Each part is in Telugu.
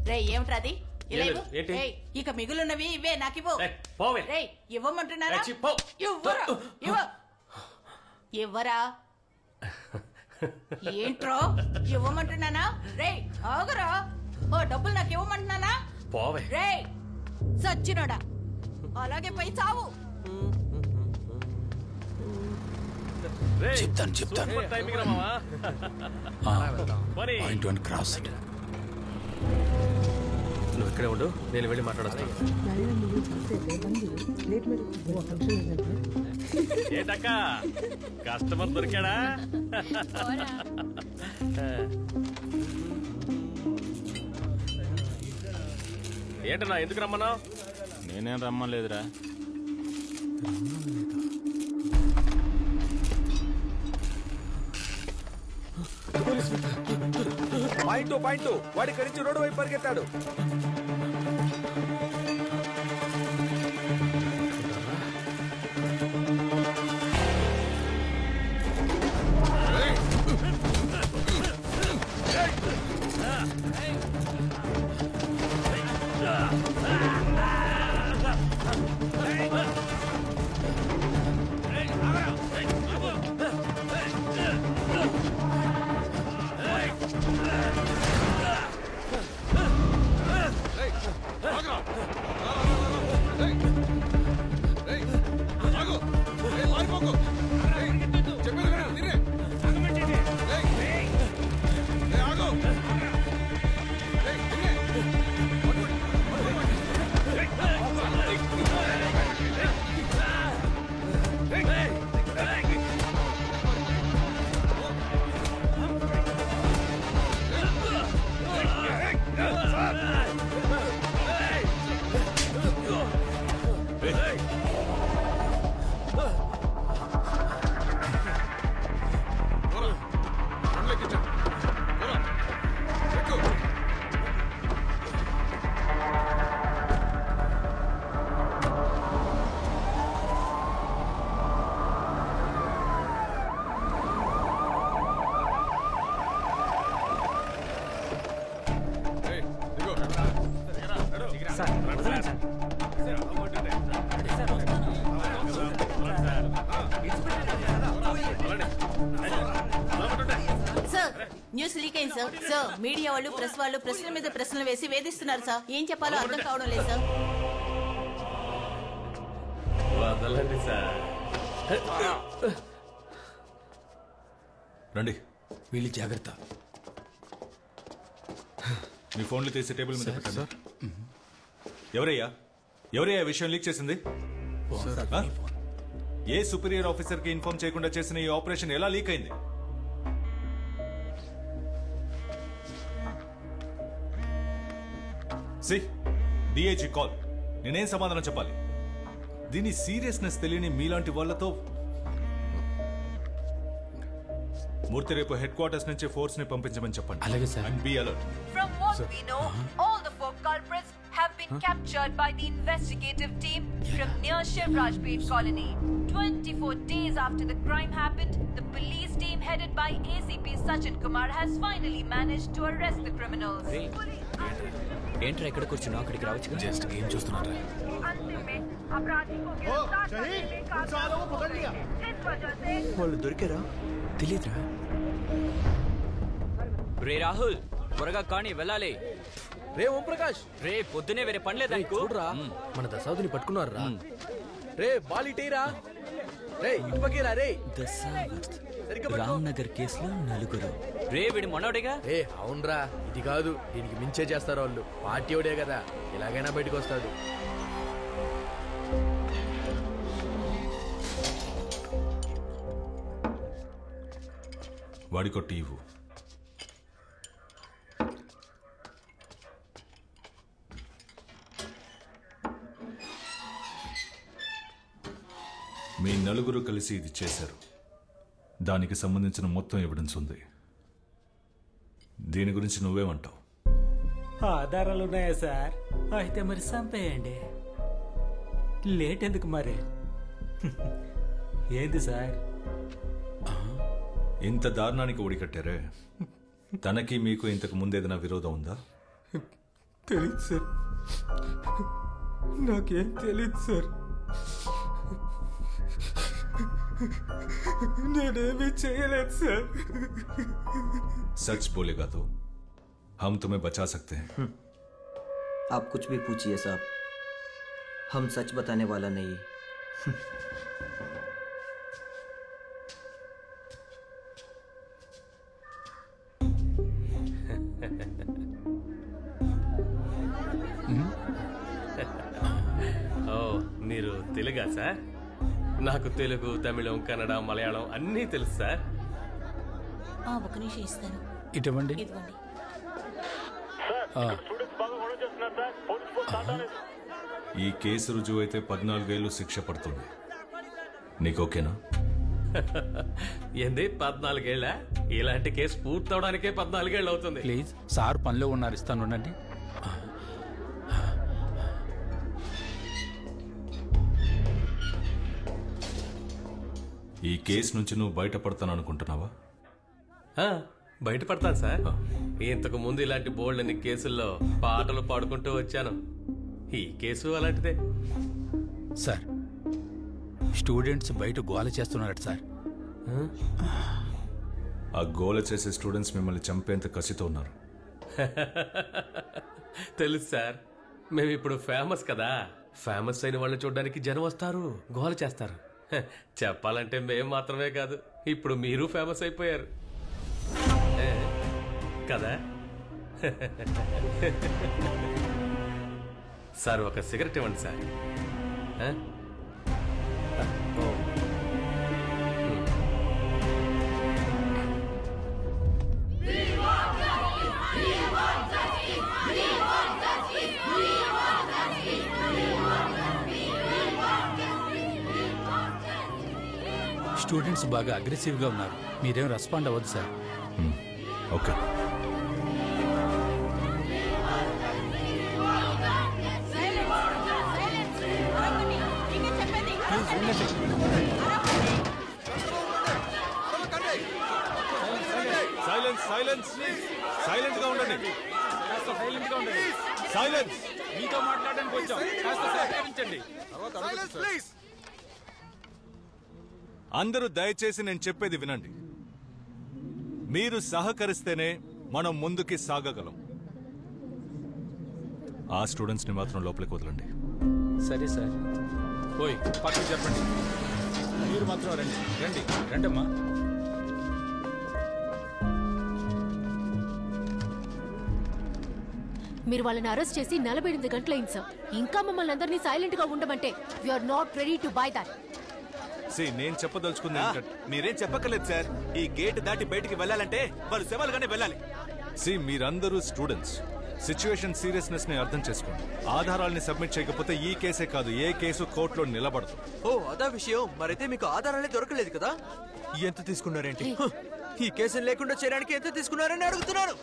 రే ఏమిట్రాది ఇక మిగులున్నవి ఇవే నాకివ్వు. రే ఇవ్వమంటున్నారా? ఇవ్వరా ఏంట్రో ఇవ్వమంటున్నానా? రే ఆగరా, ఓ డబ్బులు నాకు ఇవ్వమంటున్నానా? రే సచ్చినోడా, అలాగే పై చావు. చెప్తాను క్రాస్. నువ్వు ఇక్కడే ఉండు, నేను వెళ్ళి మాట్లాడొస్తాను. ఏంటక్క కస్టమర్ దొరికాడా? ఏంటన్నా ఎందుకు రమ్మన్నావు? నేనేం రమ్మలేదురా. పాయింట్ వాడి ఇక్కడి నుంచి రోడ్డు వైపు పరిగెత్తాడు. న్యూస్ లీక్ అయింది సార్. సార్ మీడియా వాళ్ళు ప్రెస్ వాళ్ళు ప్రశ్నల మీద ప్రశ్నలు వేసి వేధిస్తున్నారు సార్. ఏం చెప్పాలో అర్థం కావడం లేదు సార్. వదలండి సార్. రండి. వీళ్ళు జాగ్రత్త. మీ ఫోన్లు తీసి టేబుల్ మీద పెట్టండి. ఎవరయ్యా విషయం లీక్ చేసింది? ఏ సుపీరియర్ ఆఫీసర్ కి ఇన్ఫార్మ్ చేయకుండా చేసిన ఈ ఆపరేషన్ ఎలా లీక్ అయింది? DIG call. నేనేం సమాధానం చెప్పాలి? దీని సీరియస్నెస్ తెలియని మీలాంటి వాళ్లతో మూర్తి రేపు హెడ్ క్వార్టర్స్ నుంచి ఫోర్స్ ని పంపించమని చెప్పండి. అలాగే sir. And be alert. From what we know, all the 4 culprits have been captured by the investigative team from near Shivraj Pet colony. 24 days after the crime happened, the police team headed by ACP Sachin Kumar has finally managed to arrest the criminals. ఏంట్రా ఇక్కడ కూర్చున్నావు? అక్కడికి రావచ్చు. జస్ట్ ఏం చూస్తున్నారా? వాళ్ళు దొరికారా? తెలీదురా. రే రాహుల్, త్వరగా కానీ వెళ్ళాలి. రే ఓం ప్రకాష్, రే పొద్దునే వేరే పనిలేదా? చూడరా, మన దశావతిని పట్టుకున్నారా? రే బాలిటేరా, రే ఇటు పక్కరా. రే రామ్నగర్ కేసులో 4. రే వీడి మనోడేగా? రే అవునరా, ఇది కాదు, దీనికి మించే చేస్తారు వాళ్ళు. పార్టీ ఓడే కదా, ఎలాగైనా బయటకు వస్తాడు. వాడికో టీవు. మీ నలుగురు కలిసి ఇది చేశారు. దానికి సంబంధించిన మొత్తం ఎవిడెన్స్ ఉంది. దీని గురించి నువ్వేమంటావు? ఆధారాలు ఉన్నాయా సార్? అయితే మరి చంపేయండి. లేట్ ఎందుకు మరి? ఏంది సార్ ఇంత దారుణానికి ఒడికట్టారే? తనకి మీకు ఇంతకు ముందేదైనా విరోధం ఉందా? తెలీదు సార్, నాకేం తెలీదు సార్. నేనేమీ చేయలేదు సార్. सच बोलेगा तो हम तुम्हें बचा सकते हैं. आप कुछ भी पूछिए साहब, हम सच बताने वाला नहीं. ఓ మీరు తెలుగా సార్? నాకు తెలుగు, తమిళం, కన్నడ, మలయాళం అన్నీ తెలుసు సార్. ఒక నిమిషం ఇస్తాను. ఇటువంటి ఇదిగోండి. ఈ కేసు రుజువు అయితే 14 ఏళ్ళు శిక్ష పడుతుంది. నీకు ఓకేనా? ఏంది 14 ఏళ్ళ? ఇలాంటి కేసు పూర్తవడానికే 14 ఏళ్ళు అవుతుంది. ప్లీజ్ సార్ పనిలో ఉన్నారు, ఇస్తాను ఉండండి. ఈ కేసు నుంచి నువ్వు బయటపడతాను అనుకుంటున్నావా? బయటపడతాను సార్. ఇంతకు ముందు ఇలాంటి బోల్డని కేసుల్లో పాటలు పాడుకుంటూ వచ్చాను. ఈ కేసు అలాంటిదే. సార్, స్టూడెంట్స్ బయట గోల చేస్తున్నారట సార్. ఆ గోల చేసే స్టూడెంట్స్ మిమ్మల్ని చంపేంత కసితో ఉన్నారు. తెలుసు సార్, మేము ఇప్పుడు ఫేమస్ కదా. ఫేమస్ అయిన వాళ్ళని చూడడానికి జనం వస్తారు, గోల చేస్తారు. చెప్పాలంటే మేము మాత్రమే కాదు, ఇప్పుడు మీరు ఫేమస్ అయిపోయారు కదా. సార్ ఒక సిగరెట్ ఇవ్వండి సార్. స్టూడెంట్స్ బాగా అగ్రెసివ్గా ఉన్నారు, మీరేం రెస్పాండ్ అవ్వద్దు సార్. ఓకే. సైలెన్స్, సైలెంట్ గా ఉండండి. సైలెన్స్. మీతో మాట్లాడడానికి వచ్చాం, కాస్త సహకరించండి. అందరూ దయచేసి నేను చెప్పేది వినండి. మీరు సహకరిస్తేనే మనం ముందుకి సాగగలం. ఆ స్టూడెంట్స్ ని మాత్రం లోపలికి వదలండి. సరే సార్. పోయి పక్కకు చెప్పండి. మీరు మాత్రం రండి రండి రండమ్మా. మీరు వాళ్ళని అరెస్ట్ చేసి 48 గంటలైంది సార్. ఇంకా మమ్మల్ని అందరినీ సైలెంట్ గా ఉండమంటే you are not ready to buy that. నేను చెప్పదలుచుకుంది మీరేం చెప్పక్కర్లేదు సార్. ఈ గేట్ దాటి బయటికి వెళ్ళాలంటే వాళ్ళు శవాలుగానే వెళ్ళాలి. మీరందరూ స్టూడెంట్స్, సిచ్యువేషన్ సీరియస్నెస్ ని అర్థం చేసుకోండి. ఆధారాలని సబ్మిట్ చేయకపోతే ఈ కేసే కాదు, ఏ కేసు కోర్టులో నిలబడదు. ఓ అదా విషయం. మరైతే మీకు ఆధారాలే దొరకలేదు కదా? ఎంత తీసుకున్నారేంటి? ఈ కేసును లేకుండా చేయడానికి ఎంత తీసుకున్నారని అడుగుతున్నాను.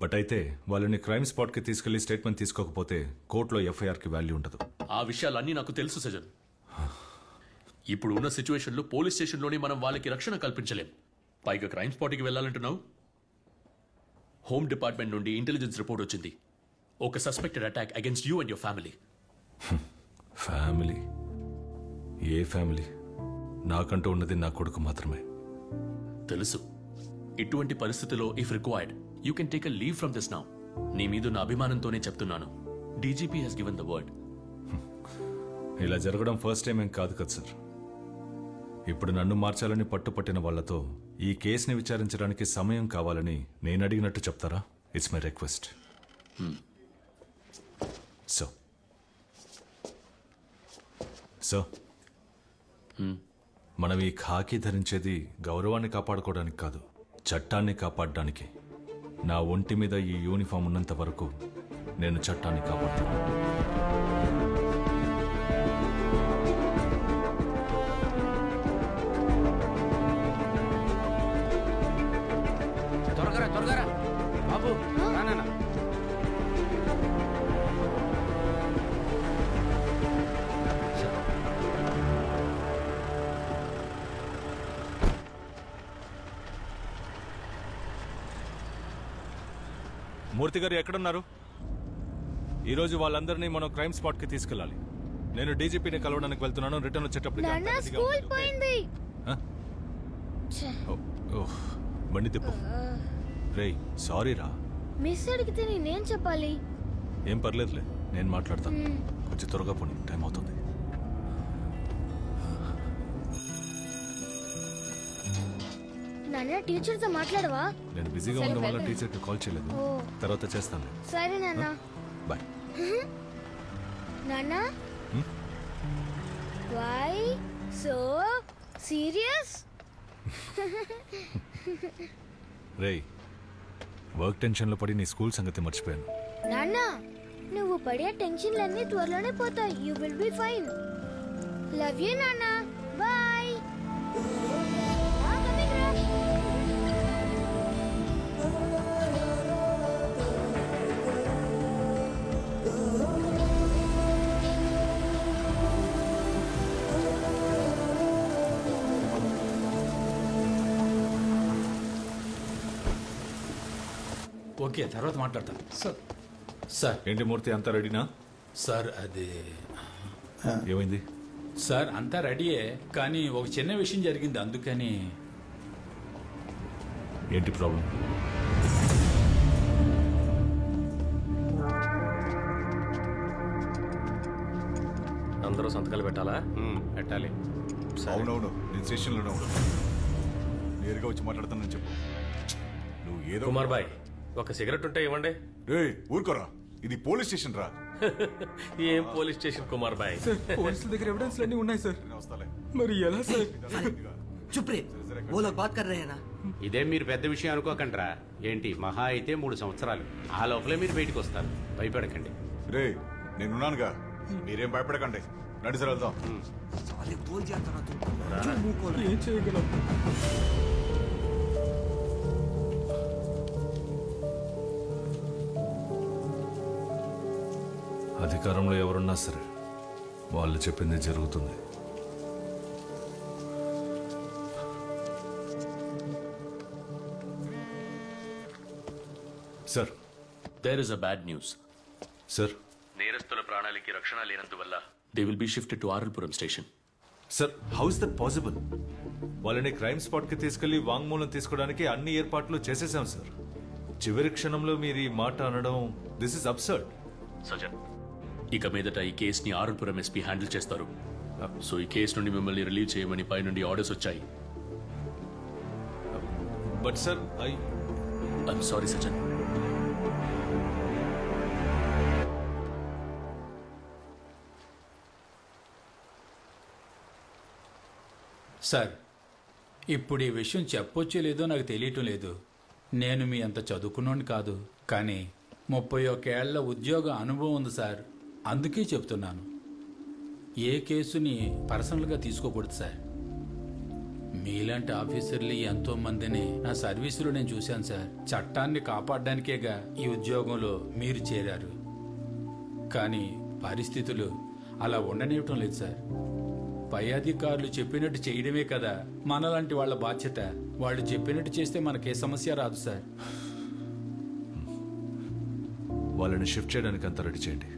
బట్ అయితే వాళ్ళని క్రైమ్ స్పాట్ కి తీసుకెళ్లి స్టేట్మెంట్ తీసుకోకపోతే కోర్టులో ఎఫ్ఐఆర్ కి వాల్యూ ఉండదు. ఆ విషయాలన్నీ నాకు తెలుసు సజన్. ఇప్పుడు ఉన్న సిచ్యువేషన్ లో పోలీస్ స్టేషన్ లోనే మనం వాళ్ళకి రక్షణ కల్పించలేం. పైగా క్రైమ్ స్పాట్ కి వెళ్ళాలంటున్నావు. హోమ్ డిపార్ట్మెంట్ నుండి ఇంటెలిజెన్స్ రిపోర్ట్ వచ్చింది. ఒక suspected attack against you and your family. Family? ఏ ఫ్యామిలీ? నాకంటూ ఉన్నది నా కొడుకు మాత్రమే. తెలుసు. ఇటువంటి పరిస్థితిలో if required you can take a leave from this now. నీ మీద నా అభిమానంతోనే చెప్తున్నాను. DGP has given the word. ఇలా జరగడం ఫస్ట్ టైం ఏం కాదు కదా సార్. ఇప్పుడు నన్ను మార్చాలని పట్టుపట్టిన వాళ్లతో ఈ కేసుని విచారించడానికి సమయం కావాలని నేను అడిగినట్టు చెప్తారా? It's my request. సో మనం ఈ ఖాకీ ధరించేది గౌరవాన్ని కాపాడుకోవడానికి కాదు, చట్టాన్ని కాపాడడానికి. నా ఒంటి మీద ఈ యూనిఫామ్ ఉన్నంత వరకు నేను చట్టాన్ని కాపాడుతాను. త్వరగా బాబు. మూర్తి గారు ఎక్కడున్నారు? ఈరోజు వాళ్ళందరినీ మనం క్రైమ్ స్పాట్ కి తీసుకెళ్ళాలి. నేను డీజీపీని కలవడానికి వెళ్తున్నాను. రిటర్న్ వచ్చేటప్పుడు బండి తిప్పు. రేయ్ సారీ రా. మిస్ అడిగితే నేనేం చెప్పాలి? ఏం పర్లేదులే, నేను మాట్లాడతాను. కొంచెం త్వరగా పోనీ, టైం అవుతుంది. నాన్న టీచర్ తో మాట్లాడవా? నేను బిజీగా ఉండడం వల్ల టీచర్ కి కాల్ చేయలేదు. తర్వాత చేస్తాను. సరే నాన్న. బాయ్. నాన్న వై సో సీరియస్? రేయ్ వర్క్ టెన్షన్ లో పడి నీ స్కూల్ సంగతి మర్చిపోయాను. నాన్న నువ్వు పడే టెన్షన్లన్నీ త్వరలోనే పోతాయి. You will be fine. Love you నాన్న. బాయ్. ఓకే, తర్వాత మాట్లాడతాను. సార్ ఏంటి మూర్తి, అంతా రెడీనా? సార్ అది ఏమైంది? సార్ అంతా రెడీయే, కానీ ఒక చిన్న విషయం జరిగింది, అందుకని. ఏంటి ప్రాబ్లం? అందరూ సంతకాలు పెట్టాలా? పెట్టాలి. అవునవును, నేను స్టేషన్లోనే ఉన్నాను. నేరుగా వచ్చి మాట్లాడతానని చెప్పు. నువ్వు ఏదో కుమార్ బాయ్, ఒక సిగరెట్ ఉంటే ఇవ్వండి. ఊరుకోరా, ఇది పోలీస్ స్టేషన్ రా. ఏం పోలీస్ స్టేషన్ కుమార్ బాయ్? పోలీసుల దగ్గర ఎవిడెన్స్ అన్ని ఉన్నాయి సార్. మరి ఎలా సార్? చుప్రే वो लोग बात कर रहे हैं ना. ఇదే మీరు పెద్ద విషయం అనుకోకండిరా. ఏంటి మహా అయితే 3 సంవత్సరాలు, ఆ లోపలే మీరు బయటకు వస్తారు. భయపడకండి. రే నేనున్నానుగా, మీరేం భయపడకండి. రండి సార్ వెళ్దాం. ఏం చేయగలం? అధికారంలో ఎవరున్నా సరే వాళ్ళు చెప్పింది జరుగుతుంది. Sir there is a bad news. Sir నేరస్తుల ప్రాణాలకి రక్షణ లేనందువల్ల they will be shifted to Arulpuram station. Sir how is that possible? వాళ్ళని క్రైమ్ స్పాట్ కి తీసుకెళ్లి వాంగ్మూలం తీసుకోవడానికి అన్ని ఏర్పాట్లు చేసేసాం సార్. చివరి క్షణంలో మీరు ఈ మాట అనడం, దిస్ ఇస్ అబ్సర్డ్. సజన్, ఇక మీదట ఈ కేసుని ఆరుల్పురం ఎస్పీ హ్యాండిల్ చేస్తారు. సో ఈ కేసు నుండి మిమ్మల్ని రిలీవ్ చేయమని పై నుండి ఆర్డర్స్ వచ్చాయి. But sir I'm sorry Sajan. Sir ఇప్పుడు ఈ విషయం చెప్పొచ్చో లేదో నాకు తెలియటం లేదు. నేను మీ అంత చదువుకున్నోని కాదు, కానీ 31 ఏళ్ల ఉద్యోగ అనుభవం ఉంది సార్. అందుకే చెప్తున్నాను, ఏ కేసుని పర్సనల్గా తీసుకోకూడదు సార్. మీలాంటి ఆఫీసర్లు ఎంతో మందిని నా సర్వీసులో నేను చూశాను సార్. చట్టాన్ని కాపాడడానికేగా ఈ ఉద్యోగంలో మీరు చేరారు. కానీ పరిస్థితులు అలా ఉండనివ్వటం లేదు సార్. పై అధికారులు చెప్పినట్టు చేయడమే కదా మనలాంటి వాళ్ళ బాధ్యత. వాళ్ళు చెప్పినట్టు చేస్తే మనకే సమస్య రాదు సార్. వాళ్ళని షిఫ్ట్ చేయడానికి అంతా రెడీ చేయండి.